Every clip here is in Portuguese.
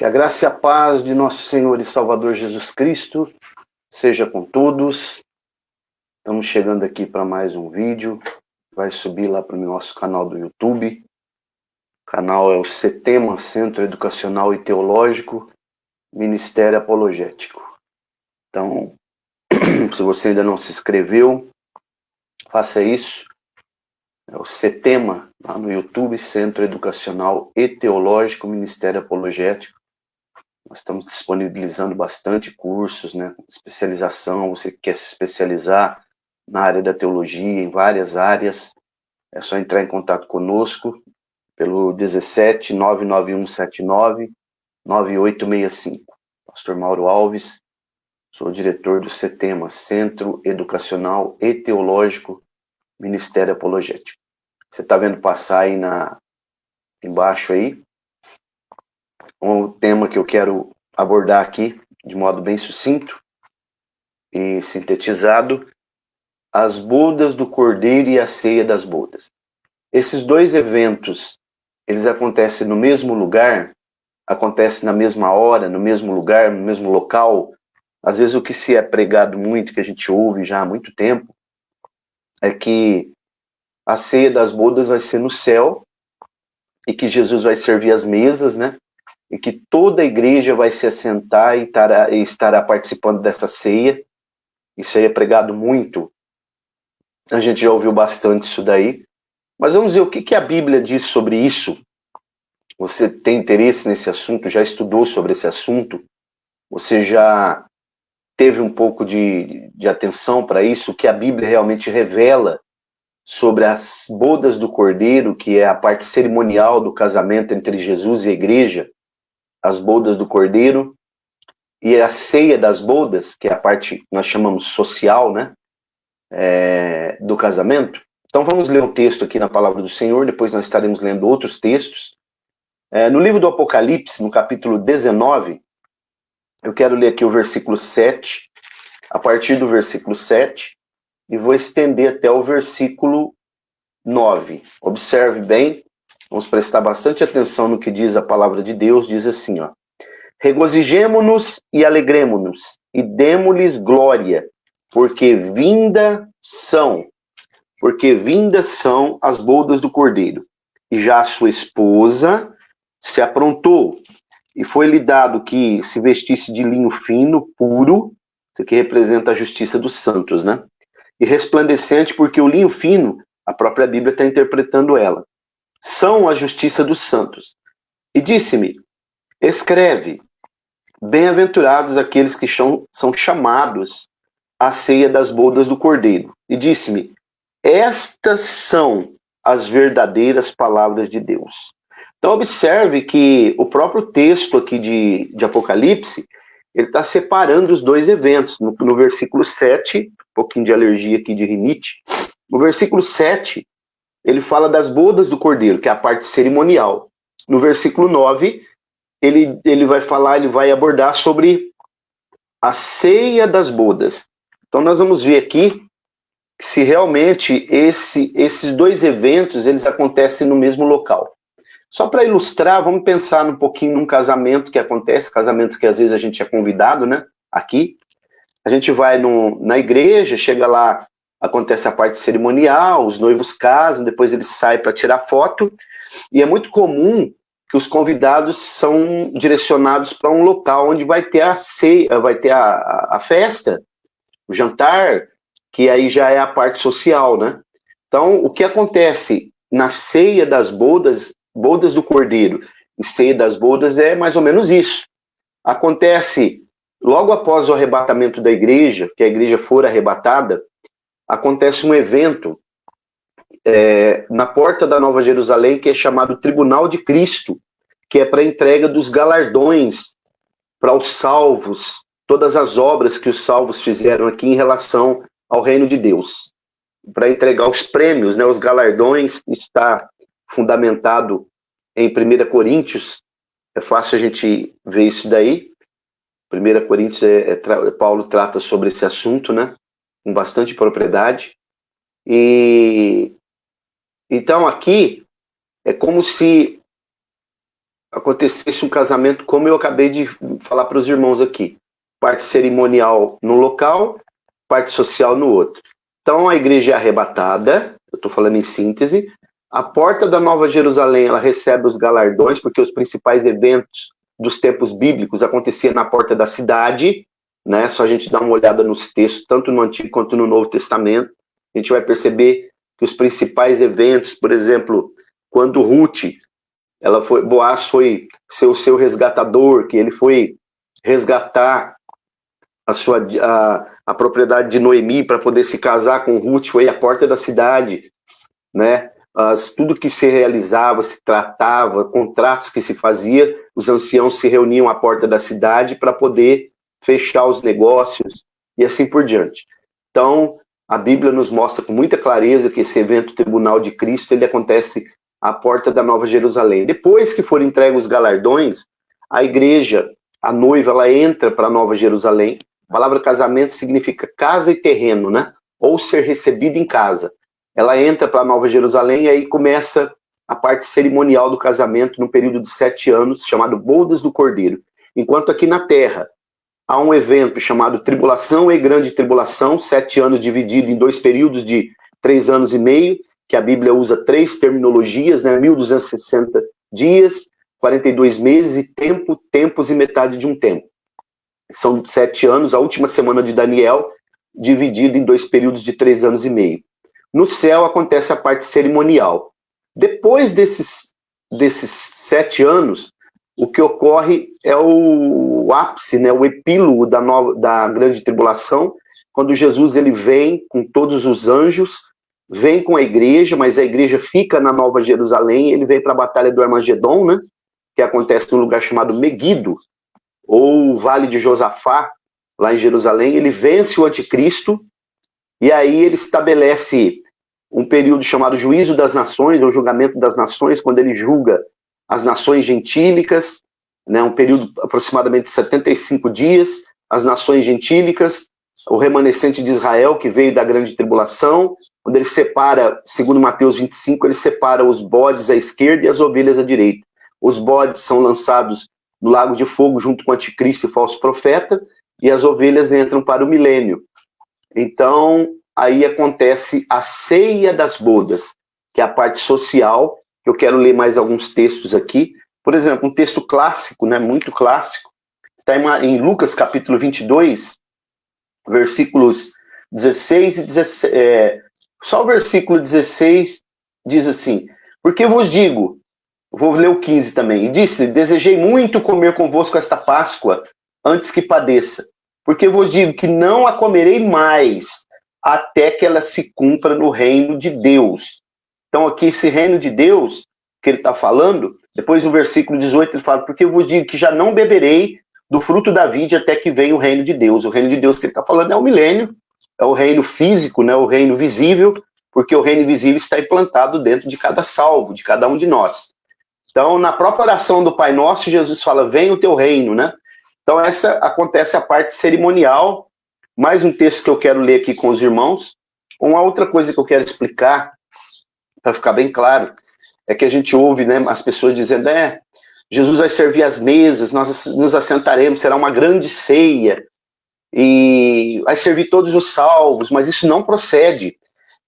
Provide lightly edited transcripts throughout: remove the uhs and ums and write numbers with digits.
Que a graça e a paz de nosso Senhor e Salvador Jesus Cristo seja com todos. Estamos chegando aqui para mais um vídeo. Vai subir lá para o nosso canal do YouTube. O canal é o CETEMA, Centro Educacional e Teológico, Ministério Apologético. Então, se você ainda não se inscreveu, faça isso. É o CETEMA, lá no YouTube, Centro Educacional e Teológico, Ministério Apologético. Nós estamos disponibilizando bastante cursos, né? Especialização, você que quer se especializar na área da teologia, em várias áreas, é só entrar em contato conosco pelo 17 99179 9865. Pastor Mauro Alves, sou diretor do CETEMA, Centro Educacional e Teológico, Ministério Apologético. Você está vendo passar aí embaixo aí, um tema que eu quero abordar aqui de modo bem sucinto e sintetizado: as bodas do Cordeiro e a ceia das bodas. Esses dois eventos, eles acontecem no mesmo lugar, acontecem na mesma hora, no mesmo lugar, no mesmo local. Às vezes o que se é pregado muito, que a gente ouve já há muito tempo, é que a ceia das bodas vai ser no céu e que Jesus vai servir as mesas, né? E que toda a igreja vai se assentar e estará participando dessa ceia. Isso aí é pregado muito. A gente já ouviu bastante isso daí. Mas vamos ver o que a Bíblia diz sobre isso. Você tem interesse nesse assunto? Já estudou sobre esse assunto? Você já teve um pouco de atenção para isso? O que a Bíblia realmente revela sobre as bodas do Cordeiro, que é a parte cerimonial do casamento entre Jesus e a igreja, as bodas do Cordeiro, e a ceia das bodas, que é a parte que nós chamamos social, né, do casamento. Então vamos ler um texto aqui na Palavra do Senhor, depois nós estaremos lendo outros textos. No livro do Apocalipse, no capítulo 19, eu quero ler aqui o versículo 7, a partir do versículo 7, e vou estender até o versículo 9. Observe bem, vamos prestar bastante atenção no que diz a Palavra de Deus. Diz assim, ó: regozijemo-nos e alegremo-nos, e demo-lhes glória, porque vindas são as bodas do Cordeiro, e já a sua esposa se aprontou, e foi-lhe dado que se vestisse de linho fino, puro, isso aqui representa a justiça dos santos, né? E resplandecente, porque o linho fino, a própria Bíblia está interpretando ela, são a justiça dos santos. E disse-me: escreve, bem-aventurados aqueles que são chamados à ceia das bodas do Cordeiro. E disse-me: estas são as verdadeiras palavras de Deus. Então observe que o próprio texto aqui de Apocalipse, ele está separando os dois eventos. No versículo 7, um pouquinho de alergia aqui de rinite, no versículo 7, ele fala das bodas do Cordeiro, que é a parte cerimonial. No versículo 9, ele vai abordar sobre a ceia das bodas. Então nós vamos ver aqui se realmente esses dois eventos eles acontecem no mesmo local. Só para ilustrar, vamos pensar um pouquinho num casamento que acontece, casamentos que às vezes a gente é convidado, né? Aqui, a gente vai na igreja, chega lá, acontece a parte cerimonial, os noivos casam, depois eles saem para tirar foto, e é muito comum que os convidados são direcionados para um local onde vai ter a ceia, vai ter a festa, o jantar, que aí já é a parte social, né? Então, o que acontece na ceia das bodas, bodas do Cordeiro e ceia das bodas, é mais ou menos isso. Acontece logo após o arrebatamento da igreja, que a igreja for arrebatada, acontece um evento na porta da Nova Jerusalém, que é chamado Tribunal de Cristo, que é para a entrega dos galardões para os salvos, todas as obras que os salvos fizeram aqui em relação ao reino de Deus, para entregar os prêmios, né, os galardões. Está fundamentado em 1 Coríntios, é fácil a gente ver isso daí. 1 Coríntios, Paulo trata sobre esse assunto, né, com bastante propriedade. E então aqui é como se acontecesse um casamento, como eu acabei de falar para os irmãos aqui. Parte cerimonial no local, parte social no outro. Então a igreja é arrebatada, eu estou falando em síntese. A porta da Nova Jerusalém, ela recebe os galardões, porque os principais eventos dos tempos bíblicos aconteciam na porta da cidade, né? Só a gente dá uma olhada nos textos, tanto no Antigo quanto no Novo Testamento. A gente vai perceber que os principais eventos, por exemplo, quando Ruth, Boaz foi ser o seu resgatador, que ele foi resgatar a propriedade de Noemi para poder se casar com Ruth, foi à porta da cidade, né? Tudo que se realizava, se tratava, contratos que se fazia, os anciãos se reuniam à porta da cidade para poder fechar os negócios e assim por diante. Então, a Bíblia nos mostra com muita clareza que esse evento tribunal de Cristo, ele acontece à porta da Nova Jerusalém. Depois que forem entregues os galardões, a igreja, a noiva, ela entra para a Nova Jerusalém. A palavra casamento significa casa e terreno, né? Ou ser recebida em casa. Ela entra para a Nova Jerusalém e aí começa a parte cerimonial do casamento num período de 7 anos, chamado Bodas do Cordeiro. Enquanto aqui na Terra há um evento chamado Tribulação e Grande Tribulação, 7 anos dividido em 2 períodos de 3 anos e meio, que a Bíblia usa 3 terminologias, né? 1260 dias, 42 meses e tempos e metade de um tempo. São 7 anos, a última semana de Daniel, dividido em 2 períodos de 3 anos e meio. No céu acontece a parte cerimonial. Depois desses 7 anos, o que ocorre é o ápice, né, o epílogo da grande tribulação, quando Jesus ele vem com todos os anjos, vem com a igreja, mas a igreja fica na Nova Jerusalém, ele vem para a Batalha do Armagedon, né, que acontece num lugar chamado Meguido, ou Vale de Josafá, lá em Jerusalém. Ele vence o anticristo, e aí ele estabelece um período chamado Juízo das Nações, ou Julgamento das Nações, quando ele julga as nações gentílicas, né, um período aproximadamente de 75 dias, as nações gentílicas, o remanescente de Israel, que veio da grande tribulação, quando ele separa, segundo Mateus 25, ele separa os bodes à esquerda e as ovelhas à direita. Os bodes são lançados no lago de fogo junto com o anticristo e falso profeta, e as ovelhas entram para o milênio. Então, aí acontece a ceia das bodas, que é a parte social. Eu quero ler mais alguns textos aqui. Por exemplo, um texto clássico, né, muito clássico, está em Lucas capítulo 22, versículos 16 e 17. Só o versículo 16 diz assim: porque vos digo, vou ler o 15 também, e disse: desejei muito comer convosco esta Páscoa, antes que padeça, porque vos digo que não a comerei mais, até que ela se cumpra no reino de Deus. Então aqui esse reino de Deus, que ele está falando, depois no versículo 18 ele fala: porque eu vos digo que já não beberei do fruto da vide até que venha o reino de Deus. O reino de Deus que ele está falando é o milênio, é o reino físico, né, o reino visível, porque o reino visível está implantado dentro de cada salvo, de cada um de nós. Então, na própria oração do Pai Nosso, Jesus fala: venha o teu reino, né? Então, essa acontece a parte cerimonial. Mais um texto que eu quero ler aqui com os irmãos. Uma outra coisa que eu quero explicar, para ficar bem claro, é que a gente ouve, né, as pessoas dizendo: Jesus vai servir as mesas, nós nos assentaremos, será uma grande ceia, e vai servir todos os salvos, mas isso não procede,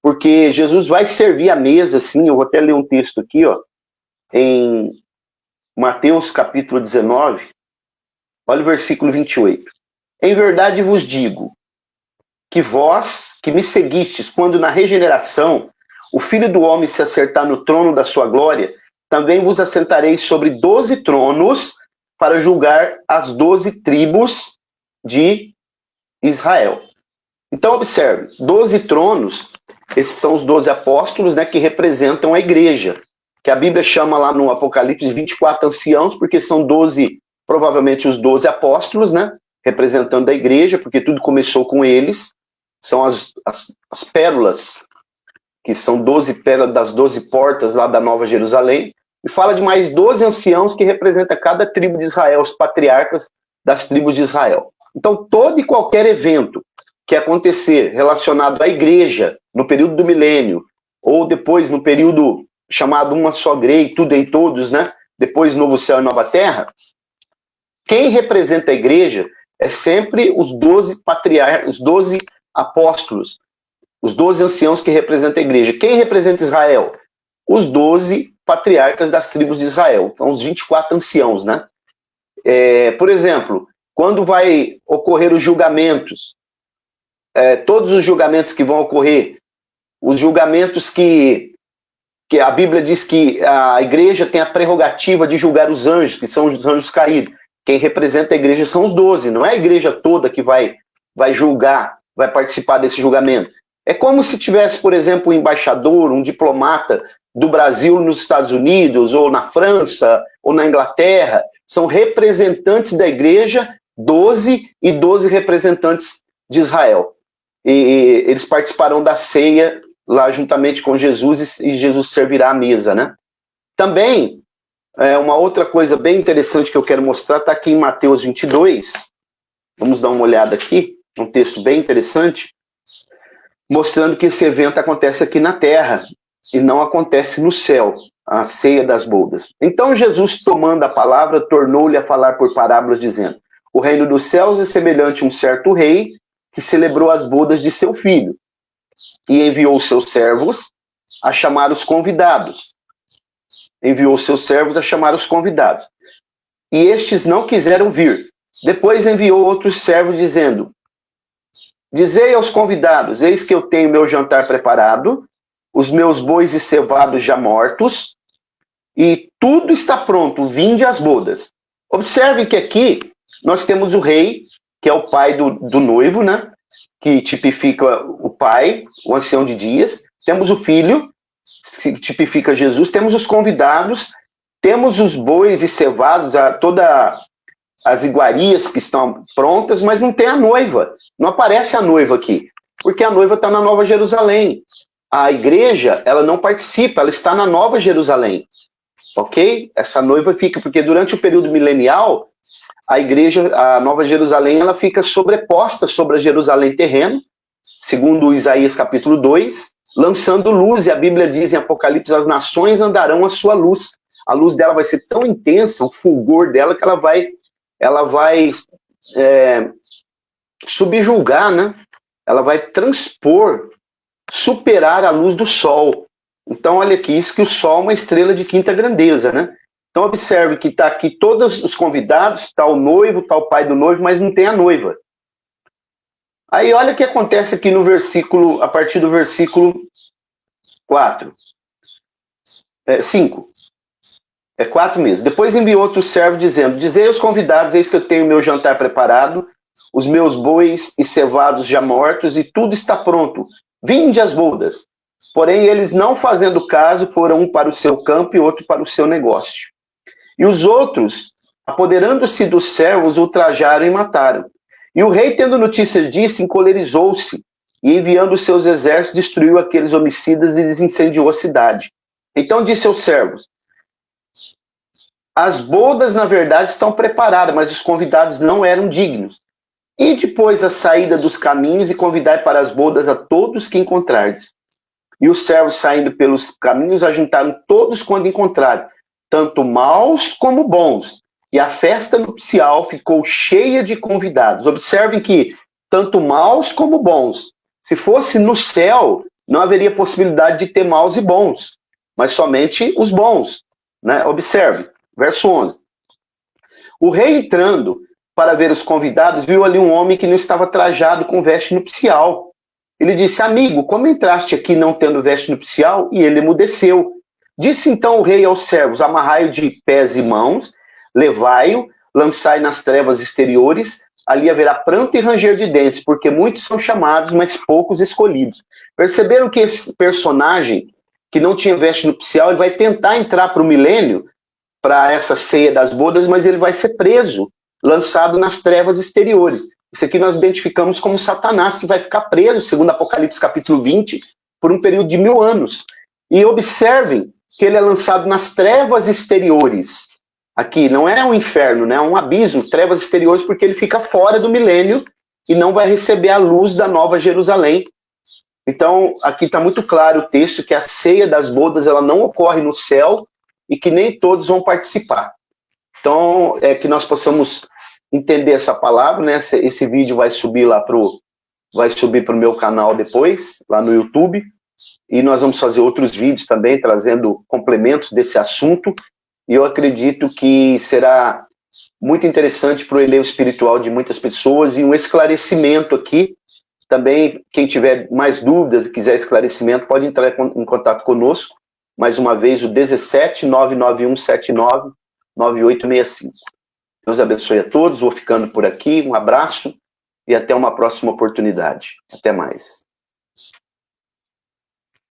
porque Jesus vai servir a mesa, sim. Eu vou até ler um texto aqui, ó, em Mateus capítulo 19, olha o versículo 28. Em verdade vos digo, que vós, que me seguistes, quando na regeneração o Filho do Homem se assentar no trono da sua glória, também vos assentareis sobre 12 tronos para julgar as 12 tribos de Israel. Então observe, 12 tronos, esses são os 12 apóstolos, né, que representam a igreja, que a Bíblia chama lá no Apocalipse de 24 anciãos, porque são 12, provavelmente os 12 apóstolos, né, representando a igreja, porque tudo começou com eles. São as pérolas, que são 12 pérolas das 12 portas lá da Nova Jerusalém, e fala de mais 12 anciãos que representam cada tribo de Israel, os patriarcas das tribos de Israel. Então, todo e qualquer evento que acontecer relacionado à igreja no período do milênio, ou depois no período chamado Uma Só Grei, Tudo em Todos, né? depois novo céu e nova terra, quem representa a igreja é sempre os 12 patriarcas, os 12 apóstolos, os 12 anciãos que representam a igreja. Quem representa Israel? Os 12 patriarcas das tribos de Israel. Então, os 24 anciãos, né? Por exemplo, quando vai ocorrer os julgamentos, todos os julgamentos que vão ocorrer, os julgamentos que a Bíblia diz que a igreja tem a prerrogativa de julgar os anjos, que são os anjos caídos. Quem representa a igreja são os 12, não é a igreja toda que vai julgar, vai participar desse julgamento. É como se tivesse, por exemplo, um embaixador, um diplomata do Brasil nos Estados Unidos, ou na França, ou na Inglaterra. São representantes da igreja, 12 e 12 representantes de Israel. E eles participarão da ceia lá juntamente com Jesus, e Jesus servirá a mesa, né? Também, uma outra coisa bem interessante que eu quero mostrar está aqui em Mateus 22. Vamos dar uma olhada aqui, um texto bem interessante, mostrando que esse evento acontece aqui na terra e não acontece no céu, a ceia das bodas. Então Jesus, tomando a palavra, tornou-lhe a falar por parábolas, dizendo: o reino dos céus é semelhante a um certo rei que celebrou as bodas de seu filho e enviou seus servos a chamar os convidados. Enviou seus servos a chamar os convidados. E estes não quiseram vir. Depois enviou outros servos, dizendo: dizei aos convidados: eis que eu tenho meu jantar preparado, os meus bois e cevados já mortos, e tudo está pronto, vinde às bodas. Observe que aqui nós temos o rei, que é o pai do noivo, né? Que tipifica o pai, o ancião de dias. Temos o filho, que tipifica Jesus. Temos os convidados, temos os bois e cevados, todas as iguarias que estão prontas, mas não tem a noiva. Não aparece a noiva aqui, porque a noiva está na Nova Jerusalém. A igreja, ela não participa, ela está na Nova Jerusalém. Ok? Essa noiva fica, porque durante o período milenial, a igreja, a Nova Jerusalém, ela fica sobreposta sobre a Jerusalém terreno, segundo Isaías capítulo 2, lançando luz, e a Bíblia diz em Apocalipse: as nações andarão à sua luz. A luz dela vai ser tão intensa, o fulgor dela, que ela vai subjugar, né? Ela vai transpor, superar a luz do sol. Então, olha aqui, isso que o sol é uma estrela de quinta grandeza, né? Então, observe que está aqui todos os convidados, está o noivo, está o pai do noivo, mas não tem a noiva. Aí, olha o que acontece aqui no versículo, a partir do versículo 5. 4 mesmo. Depois enviou outro servo, dizendo: dizei aos convidados: eis que eu tenho meu jantar preparado, os meus bois e cevados já mortos, e tudo está pronto. Vinde às bodas. Porém, eles, não fazendo caso, foram um para o seu campo e outro para o seu negócio. E os outros, apoderando-se dos servos, ultrajaram e mataram. E o rei, tendo notícias disso, encolerizou-se, e enviando os seus exércitos, destruiu aqueles homicidas e desincendiou a cidade. Então disse aos servos: as bodas, na verdade, estão preparadas, mas os convidados não eram dignos. E depois a saída dos caminhos, e convidai para as bodas a todos que encontrardes. E os servos, saindo pelos caminhos, ajuntaram todos quando encontraram, tanto maus como bons. E a festa nupcial ficou cheia de convidados. Observem que tanto maus como bons. Se fosse no céu, não haveria possibilidade de ter maus e bons, mas somente os bons, né? Observe, verso 11. O rei, entrando para ver os convidados, viu ali um homem que não estava trajado com veste nupcial. Ele disse: amigo, como entraste aqui não tendo veste nupcial? E ele emudeceu. Disse então o rei aos servos: amarrai-o de pés e mãos, levai-o, lançai nas trevas exteriores, ali haverá pranto e ranger de dentes, porque muitos são chamados, mas poucos escolhidos. Perceberam que esse personagem, que não tinha veste nupcial, ele vai tentar entrar para o milênio, para essa ceia das bodas, mas ele vai ser preso, lançado nas trevas exteriores. Isso aqui nós identificamos como Satanás, que vai ficar preso, segundo Apocalipse capítulo 20, por um período de 1000 anos. E observem que ele é lançado nas trevas exteriores. Aqui não é um inferno, né? É um abismo, trevas exteriores, porque ele fica fora do milênio e não vai receber a luz da Nova Jerusalém. Então, aqui está muito claro o texto que a ceia das bodas ela não ocorre no céu, e que nem todos vão participar. Então, é que nós possamos entender essa palavra, né? Esse vídeo vai subir lá para o meu canal depois, lá no YouTube, e nós vamos fazer outros vídeos também, trazendo complementos desse assunto, e eu acredito que será muito interessante para o elevo espiritual de muitas pessoas, e um esclarecimento aqui. Também, quem tiver mais dúvidas e quiser esclarecimento, pode entrar em contato conosco, mais uma vez, o 17 991 79 9865. Deus abençoe a todos, vou ficando por aqui, um abraço e até uma próxima oportunidade. Até mais.